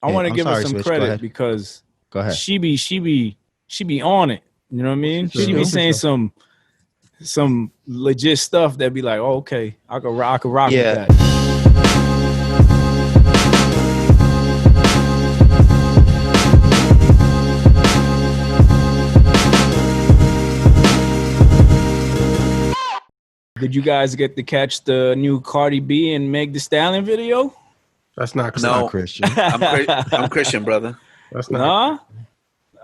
I want to I'm give her sorry, some Switch. Go credit ahead. because Go ahead. she be on it. You know what I mean? She She be do. saying some legit stuff that be like, oh, okay, I could rock with Yeah. that. Did you guys get to catch the new Cardi B and Meg Thee Stallion video? That's not It's Christian. not No. Christian. I'm Christian, brother. That's not. Nah,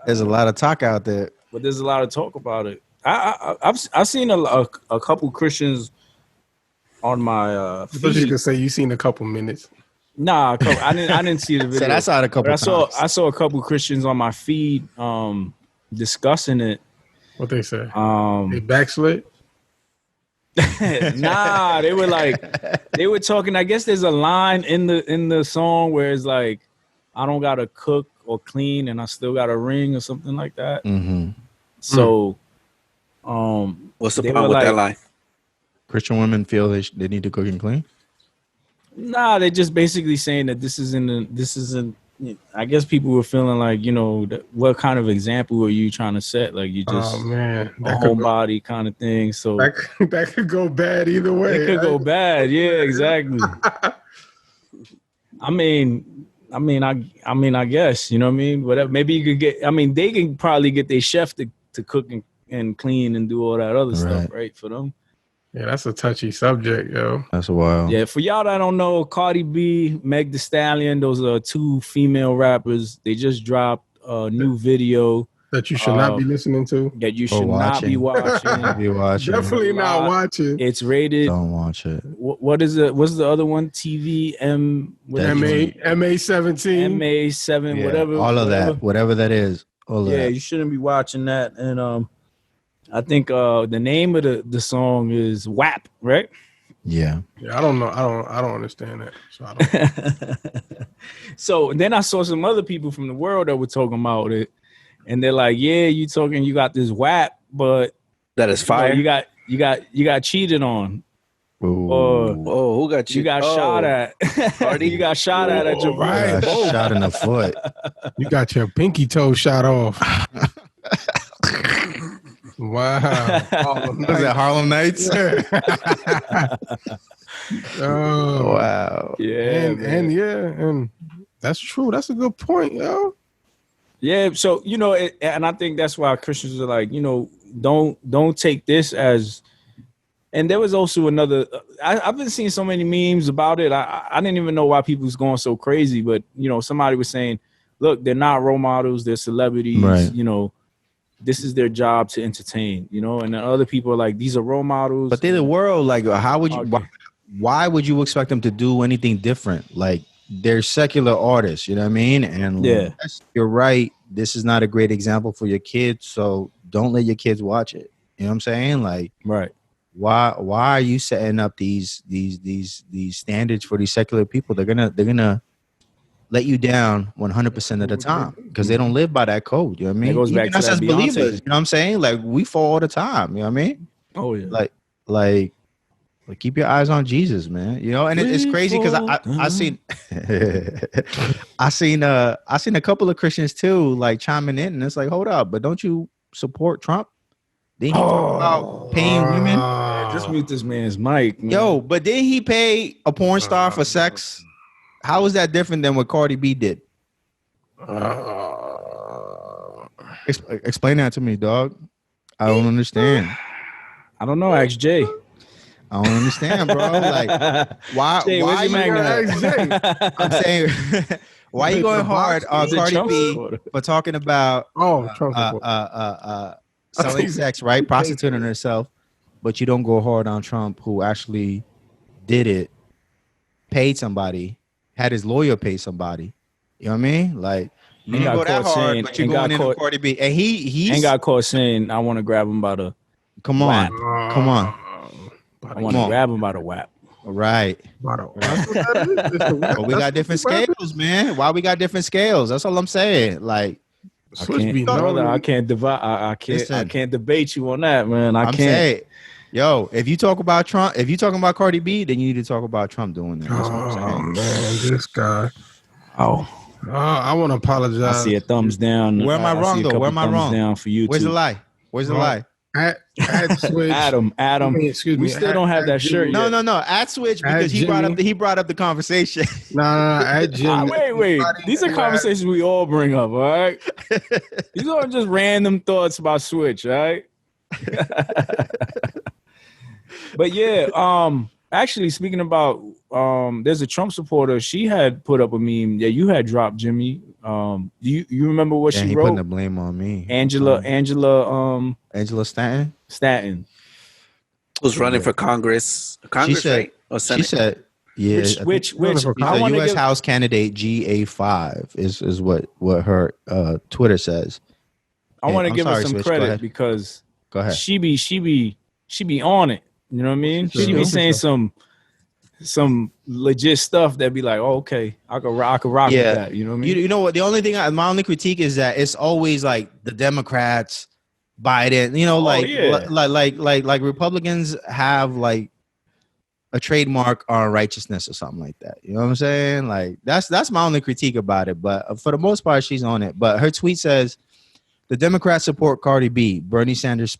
There's a lot of talk out there. but there's a lot of talk about it. I've seen a couple Christians on my I thought you feed. could say you seen a couple minutes. Nah, I didn't see the video. So that's out a couple But times. I saw a couple Christians on my feed discussing it. What they say? They backslid. Nah, they were talking. I guess there's a line in the song where it's like, I don't gotta cook or clean, and I still got a ring or something like that. Mm-hmm. So, What's the They problem were with that like- line? Christian women feel they need to cook and clean. nah, they're just basically saying that this isn't. I guess people were feeling like, what kind of example are you trying to set? Like you just Oh man, a that could go, homebody kind of thing. So that could go bad either way. it could go bad. Yeah, exactly. I mean, I guess, you know what I mean? Whatever. Maybe you could get, they can probably get their chef to cook and clean and do all that other stuff, right? For them. Yeah, that's a touchy subject, yo. That's wild. Yeah, for y'all that don't know, Cardi B, Meg Thee Stallion, those are two female rappers. They just dropped a new video That you should not be listening to. that you should not be watching. Be watching. Definitely not watching. It's rated. Don't watch it. What is it? What's the other one? TVM. MA17. MA7, Yeah, whatever. all of whatever. that, whatever that is. All of Yeah, that. you shouldn't be watching that. And I think the name of the song is WAP, right? Yeah. Yeah, I don't know. I don't understand that. So I don't. So then I saw some other people from the world that were talking about it, and they're like, "Yeah, you got this WAP, but That is fire. you got cheated on, Ooh. or Oh, who got you? you got shot at, Cardi? you got shot at your Right. Got shot in the foot. You got your pinky toe shot off. Wow. Was that Harlem Nights? Oh, Wow. Yeah, and that's true. That's a good point, yo. yeah. So and I think that's why Christians are like, don't take this as. And there was also another. I've been seeing so many memes about it. I didn't even know why people was going so crazy, but somebody was saying, look, they're not role models, they're celebrities. Right. This is their job to entertain. And then other people are like, these are role models. But they're the world. Like, how would you? Okay. Why would you expect them to do anything different? Like, they're secular artists. You know what I mean? And Yeah. yes, you're right. This is not a great example for your kids. So don't let your kids watch it. You know what I'm saying? Like, Right. why are you setting up these standards for these secular people? They're gonna let you down 100% of the time because they don't live by that code. You know what I mean? That goes back Even to us that as Beyonce. believers, you know what I'm saying? Like, we fall all the time. You know what I mean? Oh yeah. Like keep your eyes on Jesus, man. And it's crazy because I seen I seen a couple of Christians too, like chiming in, and it's like, hold up, but don't you support Trump? Didn't he talk about paying women? Just mute this man's mic, man. Yo, but didn't he pay a porn star for sex? How is that different than what Cardi B did? Explain that to me, dog. I don't understand. I don't know. Ask Jay. I don't understand, bro. Like, why? Jay, why where's your you magnet at? I'm saying, why you going hard on Is it Cardi Trump B supporter? for talking about Trump selling sex, right? Prostituting herself, but you don't go hard on Trump, who actually did it, paid somebody, had his lawyer pay somebody. You know what I mean? Like, you didn't go that hard, but you're going in on Cardi B, and he got caught saying, "I want to grab him by the come on, come on, I want to grab him by the WAP." all right. But we got different scales, man. Why we got different scales? That's all I'm saying. Like, I can't debate you on that, man. I can't. Saying, yo, if you talk about Trump, if you talking about Cardi B, then you need to talk about Trump doing that. That's what I'm saying. Man, this guy. Oh, I want to apologize. I see a thumbs down. Where am I wrong, see a though? couple Where am I thumbs wrong? down for you Where's too. the lie? Where's the lie? At Switch. Adam, I mean, excuse we me. still don't have that shirt Jimmy. yet. No. At Switch because he brought up the conversation. No. At Jimmy. Wait. These are conversations we all bring up, all right? These aren't just random thoughts about Switch, all right? But yeah, actually speaking about there's a Trump supporter. She had put up a meme that you had dropped, Jimmy. You remember what she he wrote? putting the blame on me. Angela Stanton. Who's running for Congress? She said, right? Or Senate? She said, yeah. which I want U.S. House candidate GA5 is what her Twitter says. I want to give her some Switch, credit because go ahead. she be on it. You know what I mean? She be saying some legit stuff that be like, oh, okay, I could rock with that. You know what I mean? You know what? The only thing, my only critique is that it's always like the Democrats, Biden. You know, like Republicans have like a trademark on righteousness or something like that. You know what I'm saying? Like that's my only critique about it. But for the most part, she's on it. But her tweet says the Democrats support Cardi B, Bernie Sanders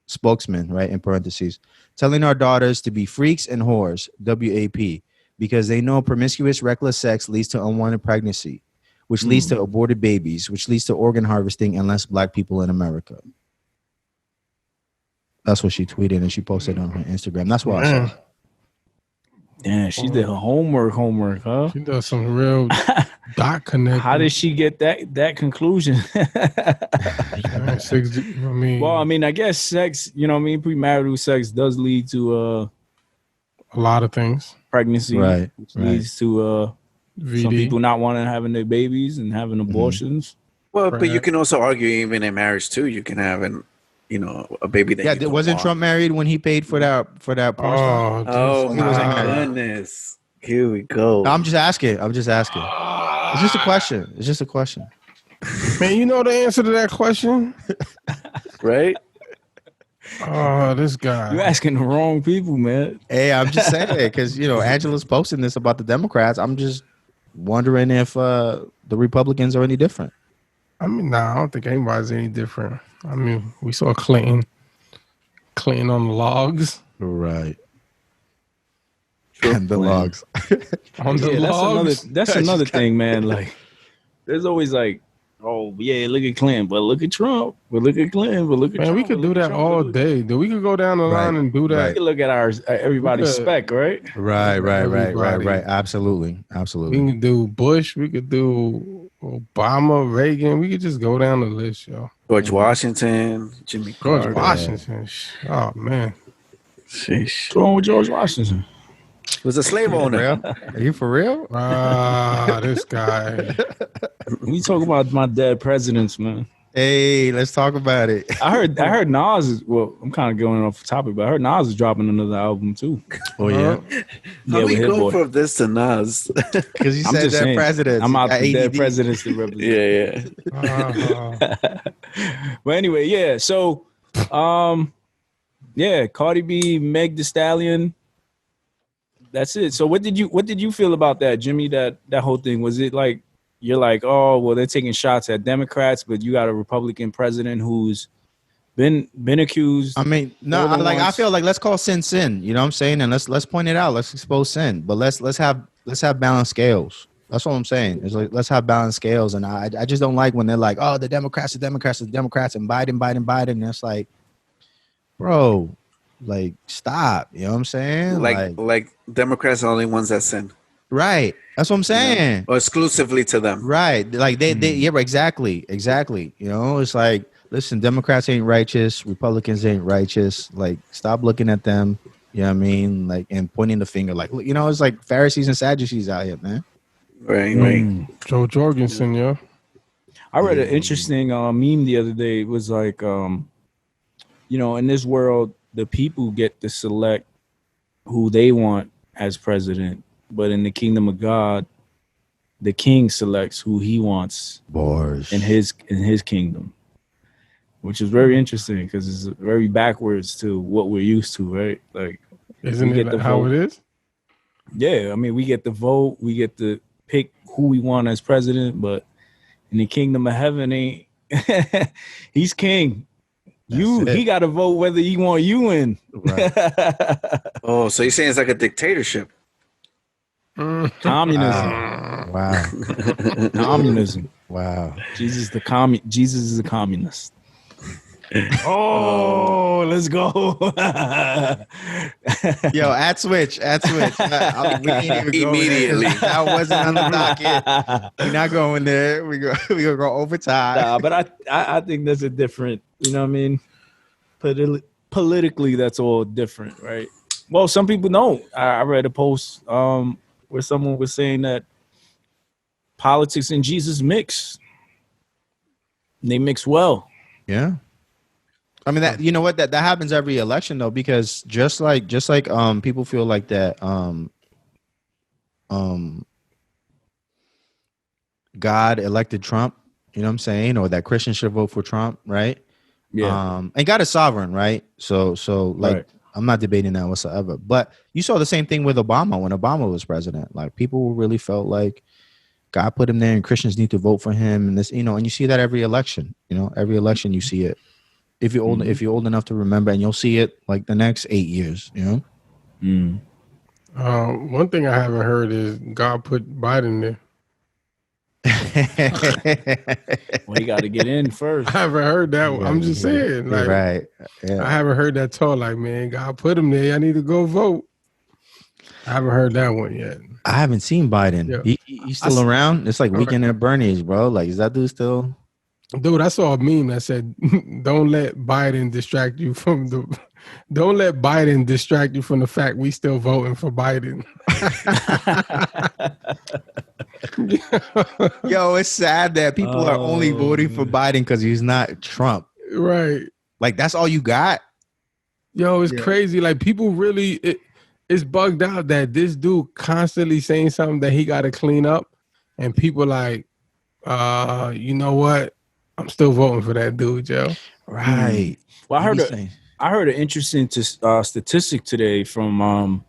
spokesman, right, in parentheses, telling our daughters to be freaks and whores, WAP, because they know promiscuous, reckless sex leads to unwanted pregnancy, which leads to aborted babies, which leads to organ harvesting and less black people in America. That's what she tweeted and she posted on her Instagram. That's what I saw. Yeah, she did her homework, huh? She does some real dot connect. How did she get that conclusion? I guess sex, premarital sex does lead to a lot of things. Pregnancy, right? Which leads to some people not wanting to have their babies and having abortions. Well, but you can also argue even in marriage too. You can have a baby that wasn't Trump married when he paid for that porn star? Oh my goodness. Here we go. I'm just asking. It's just a question. Man, you know the answer to that question? Right? Oh, this guy. You're asking the wrong people, man. Hey, I'm just saying because Angela's posting this about the Democrats. I'm just wondering if the Republicans are any different. I mean, I don't think anybody's any different. I mean, we saw Clinton on the logs. Right. And the logs. On the logs. That's another thing, man. Like, there's always like, oh, yeah, look at Clinton, but look at Trump. But look at Clinton, but look at Trump. Man, we could do that all day. We could go down the line and do that. We could look at everybody's spec, right? Right. Absolutely. We can do Bush. We could do Obama, Reagan. We could just go down the list, yo. George Washington, Jimmy Carter. George Washington. Oh, man. Sheesh. What's wrong with George Washington? He was a slave owner. Are you for real? This guy. We talk about my dead presidents, man. Hey, let's talk about it. I heard Nas is, well, I'm kind of going off the topic, but I heard Nas is dropping another album too. Oh yeah. How we go from this to Nas? Because you said that president. I'm out the dead presidents to represent. Yeah. But anyway, yeah. So, Cardi B, Meg Thee Stallion. That's it. So what did you feel about that, Jimmy? That whole thing, was it like you're like, oh well, they're taking shots at Democrats, but you got a Republican president who's been accused. I mean, no, I feel like let's call sin. You know what I'm saying? And let's point it out. Let's expose sin, but let's have balanced scales. That's what I'm saying. It's like let's have balanced scales, and I just don't like when they're like, oh, the Democrats, and Biden. And it's like, bro. Like, stop. You know what I'm saying? Like Democrats are the only ones that sin. Right. That's what I'm saying. Yeah. Or exclusively to them. Right. Like they exactly. You know, it's like, listen, Democrats ain't righteous, Republicans ain't righteous. Like, stop looking at them. You know what I mean? Like, and pointing the finger. Like, it's like Pharisees and Sadducees out here, man. Right. Joe Jorgensen, yeah. I read an interesting meme the other day. It was like, in this world, the people get to select who they want as president, but in the kingdom of God, the king selects who he wants in his kingdom, which is very interesting because it's very backwards to what we're used to, right? Like, isn't it how it is? Yeah, I mean, we get the vote, we get to pick who we want as president, but in the kingdom of heaven, ain't he's king. He got to vote whether he want you in. Right. Oh, so you're saying it's like a dictatorship? Communism. Wow. Communism. Wow. Jesus is a communist. Oh, let's go. Yo, at switch. We didn't even go Immediately. there. That wasn't on the docket. We're not going there. We gonna go overtime. Nah, but I think that's a different, you know what I mean? Politically, that's all different, right? Well, some people don't. I read a post where someone was saying that politics and Jesus mix. They mix well. Yeah. I mean that, you know what, that happens every election though, because just like people feel like that God elected Trump, you know what I'm saying, or that Christians should vote for Trump, right? Yeah. And God is sovereign, right? So like Right. I'm not debating that whatsoever. But you saw the same thing with Obama when Obama was president. Like people really felt like God put him there and Christians need to vote for him, and this, you know, and you see that every election, you know, every election you see it. If you're old enough to remember, and you'll see it like the next 8 years, you know. One thing I haven't heard is God put Biden there. Well, he got to get in first. I haven't heard that. Yeah, I'm just saying, like, right. Yeah. I haven't heard that talk. Like, man, God put him there. I need to go vote. I haven't heard that one yet. I haven't seen Biden. Yeah. He's still around. It's like Weekend at Bernie's, bro. Like, is that dude still? Dude, I saw a meme that said, "Don't let Biden distract you from the fact we still voting for Biden." Yo, it's sad that people are only voting for Biden because he's not Trump. Right. Like, that's all you got? Yo, it's crazy. Like, people really, it's bugged out that this dude constantly saying something that he got to clean up, and people like, you know what? I'm still voting for that dude, Joe. Right. Well, I heard an interesting statistic today from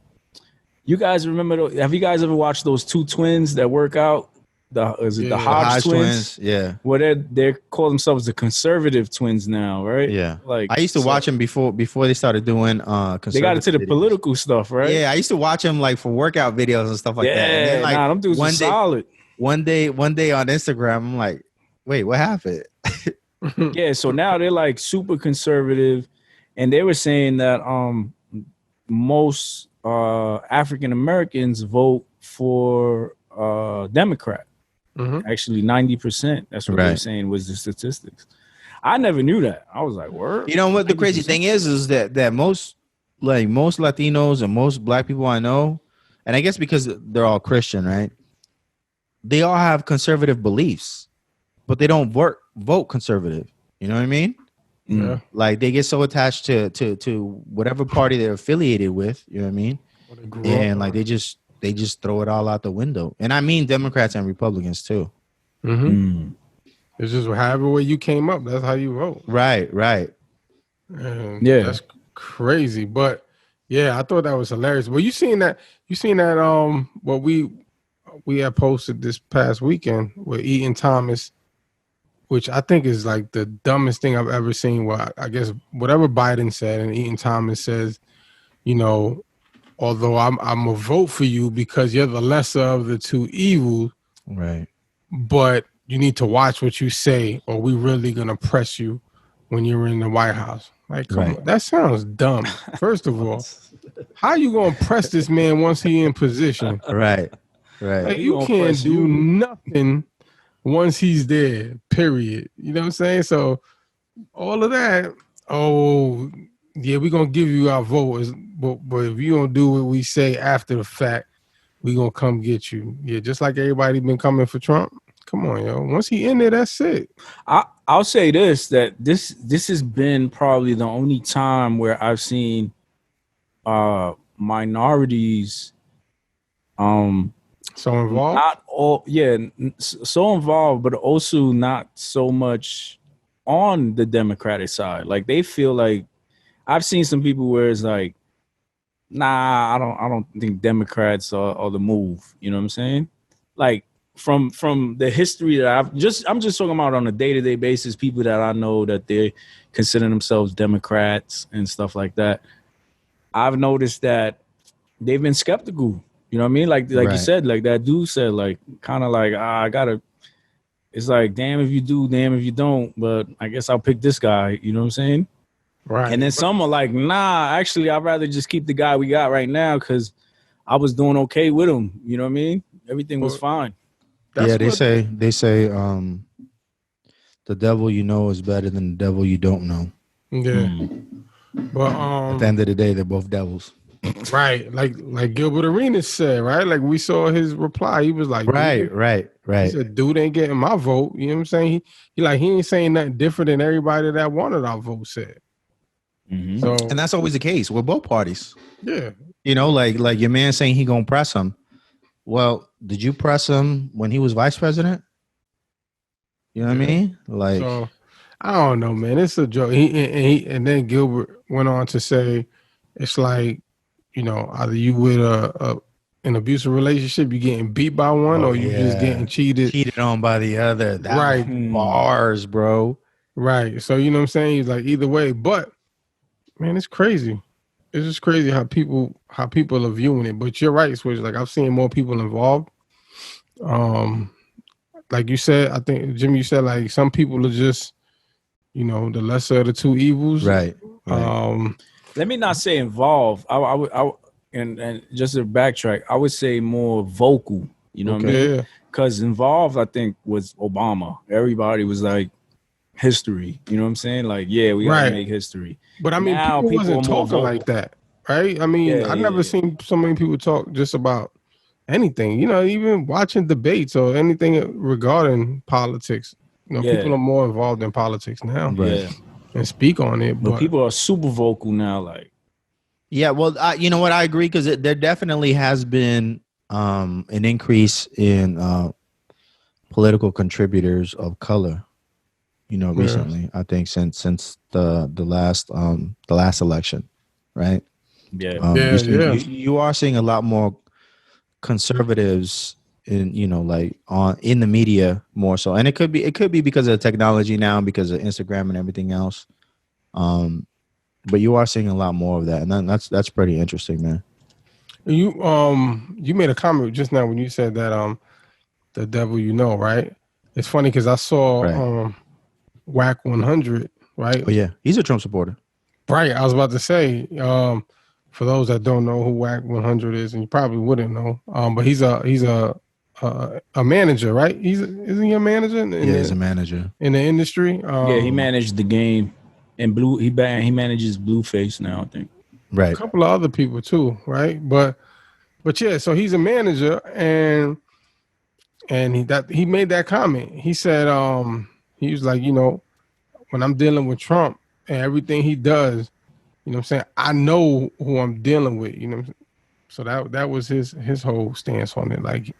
you guys remember? Have you guys ever watched those two twins that work out? The Hodge twins? Yeah. Well, they call themselves the conservative twins now, right? Yeah. Like I used to watch them before they started doing they got into the videos. political stuff, right? Yeah, I used to watch them like for workout videos and stuff like that. And then, like, them dudes are solid. One day on Instagram, I'm like, wait, what happened? Yeah, so now they're like super conservative, and they were saying that most African Americans vote for Democrat. Actually, 90%. That's what they're saying was the statistics. I never knew that. I was like, word. You know what the crazy thing is that most Latinos and most Black people I know, and I guess because they're all Christian, right? They all have conservative beliefs, but they don't vote conservative. You know what I mean? Yeah. Like they get so attached to whatever party they're affiliated with. You know what I mean? And like they just throw it all out the window. And I mean Democrats and Republicans too. It's just however way you came up, that's how you vote. Right. And yeah, that's crazy. But yeah, I thought that was hilarious. Well, you seen that what we had posted this past weekend with Eaton Thomas, which I think is like the dumbest thing I've ever seen. Well, I guess whatever Biden said, and Eaton Thomas says, you know, although I'm gonna vote for you because you're the lesser of the two evils, Right. but you need to watch what you say, or we really gonna press you when you're in the White House. Like, come on, that sounds dumb. First of all, how you gonna press this man once he in position? Right. Like, you can't do nothing once he's there, period. You know what I'm saying? So all of that, yeah, we're going to give you our vote. But if you don't do what we say after the fact, we're going to come get you. Yeah, just like everybody been coming for Trump. Come on, yo. Once he in there, that's it. I'll say this, that this has been probably the only time where I've seen minorities so involved? Not all, yeah, so involved, but also not so much on the Democratic side. Like they feel like I've seen some people where it's like, nah, I don't think Democrats are the move. You know what I'm saying? Like from the history that I'm just talking about on a day-to-day basis, people that I know that they consider themselves Democrats and stuff like that. I've noticed that they've been skeptical. You know what I mean? Like you Right. said, like that dude said, like kind of like I gotta. It's like damn if you do, damn if you don't. But I guess I'll pick this guy. You know what I'm saying? Right. And then some are like, nah, actually, I'd rather just keep the guy we got right now because I was doing okay with him. You know what I mean? Everything was fine. Yeah, they say the devil you know is better than the devil you don't know. Yeah. But At the end of the day, they're both devils. right, like Gilbert Arenas said, right? Like we saw his reply. He was like, Right. He said, dude ain't getting my vote. You know what I'm saying? He ain't saying nothing different than everybody that wanted our vote said. Mm-hmm. So And that's always the case with both parties. yeah. You know, like your man saying he gonna press him. Well, did you press him when he was vice president? You know what I mean? Like, So I don't know, man. It's a joke. And then Gilbert went on to say, it's like, you know, either you with an abusive relationship, you getting beat by one, or you just getting cheated on by the other. That Right. bars, bro. Right. So you know what I'm saying? He's like either way, but man, it's crazy. It's just crazy how people are viewing it. But you're right, Switch. Like I've seen more people involved. Like you said, I think Jimmy, you said like some people are just, you know, the lesser of the two evils. Right. Let me not say involved. And just to backtrack, I would say more vocal. You know what I mean? Yeah. Because involved, I think, was Obama. Everybody was like history. You know what I'm saying? Like, yeah, we gotta make history. But I mean, Now, people wasn't are more talking like that, right? I mean, I've never seen so many people talk just about anything. You know, even watching debates or anything regarding politics. You know, people are more involved in politics now, Yeah, and speak on it. but people are super vocal now. Like, yeah, well, you know what? I agree because there definitely has been an increase in political contributors of color. You know, recently, I think since the last election, right? You are seeing a lot more conservatives in the media more so, and it could be because of technology now, because of Instagram and everything else. But you are seeing a lot more of that, and that's pretty interesting, man. You made a comment just now when you said that the devil you know, right? It's funny because I saw WAC 100, right? Oh yeah, he's a Trump supporter. Right. I was about to say, for those that don't know who WAC 100 is, and you probably wouldn't know, but he's a manager, right? Isn't he a manager? He's a manager in the industry. He managed the game, and he manages Blueface now, I think. Right. A couple of other people too, right? But yeah, so he's a manager, and he made that comment. He said, he was like, you know, when I'm dealing with Trump and everything he does, you know what I'm saying, I know who I'm dealing with, you know. So that was his whole stance on it. Like,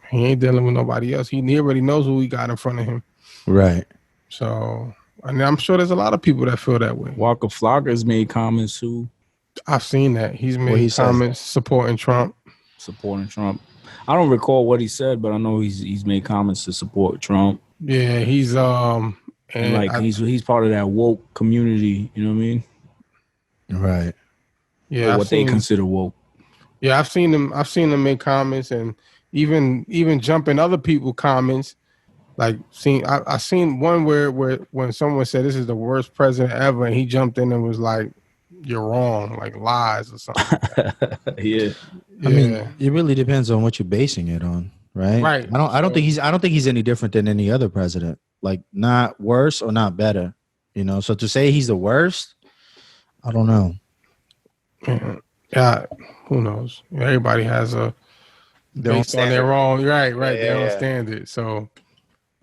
he ain't dealing with nobody else. He already knows who he got in front of him. Right. So, and I'm sure there's a lot of people that feel that way. Walker Flocker's made comments too. I've seen that. He's made comments supporting Trump. I don't recall what he said, but I know he's made comments to support Trump. Yeah, he's and like he's part of that woke community, you know what I mean? Right. Yeah, they consider woke. Yeah, I've seen them make comments, and even jump in other people's comments. Like I seen one where when someone said this is the worst president ever, and he jumped in and was like, "You're wrong," like lies or something. Like that. Yeah. I mean, it really depends on what you're basing it on, right? Right. I don't think he's any different than any other president. Like, not worse or not better, you know. So to say he's the worst, I don't know. Yeah, who knows? Everybody has based on their own their own standard. So,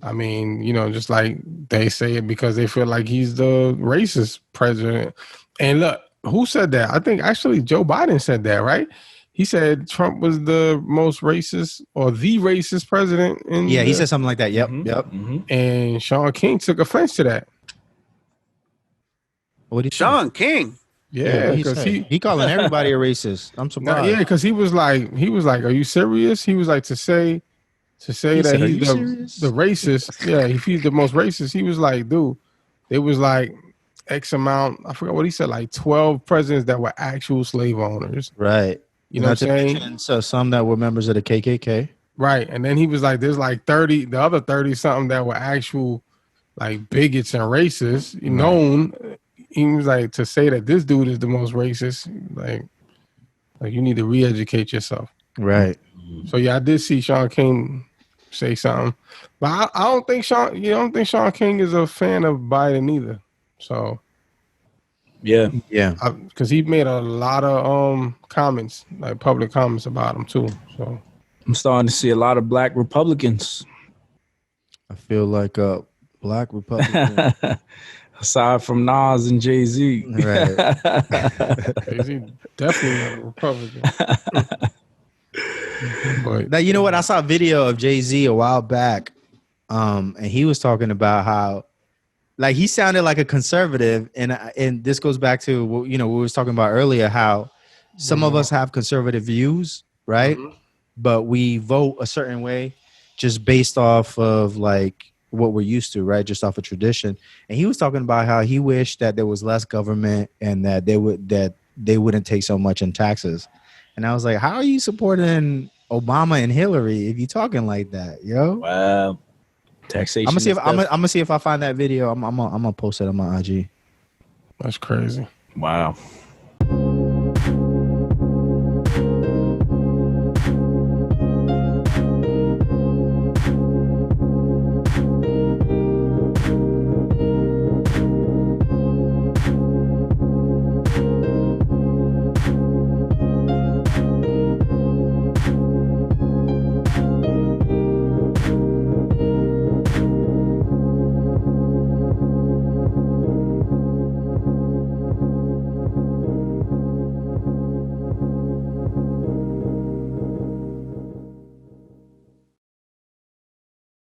I mean, you know, just like they say it because they feel like he's the racist president. And look, who said that? I think actually Joe Biden said that, right? He said Trump was the most racist or the racist president. He said something like that. Yep. Mm-hmm. And Sean King took offense to that. What did Sean King? Yeah, because he calling everybody a racist. I'm surprised. Yeah, because he was like, "Are you serious?" He was like, to say to say He that said, "Are he's you serious?" the racist. Yeah, if he's the most racist, he was like, dude, it was like X amount. I forgot what he said, like 12 presidents that were actual slave owners. Right. You know what I'm saying? And so some that were members of the KKK. Right. And then he was like, there's like 30, the other 30 something that were actual like bigots and racists, known. He was like, to say that this dude is the most racist, like you need to re-educate yourself. Right. So yeah, I did see Sean King say something, but I don't think Sean King is a fan of Biden either. So Yeah. because he made a lot of comments, like public comments about him too. So I'm starting to see a lot of black Republicans. I feel like a black Republican. Aside from Nas and Jay-Z. Right. Jay-Z definitely not a Republican. But Now, you know what? I saw a video of Jay-Z a while back. And he was talking about how like he sounded like a conservative, and this goes back to what we was talking about earlier, how some of us have conservative views, right? But we vote a certain way just based off of like what we're used to, right? Just off of tradition. And he was talking about how he wished that there was less government and that they wouldn't take so much in taxes. And I was like, how are you supporting Obama and Hillary if you talking like that, yo? Wow. Taxation. I'm gonna see if I find that video. I'm gonna post it on my IG. That's crazy. Wow.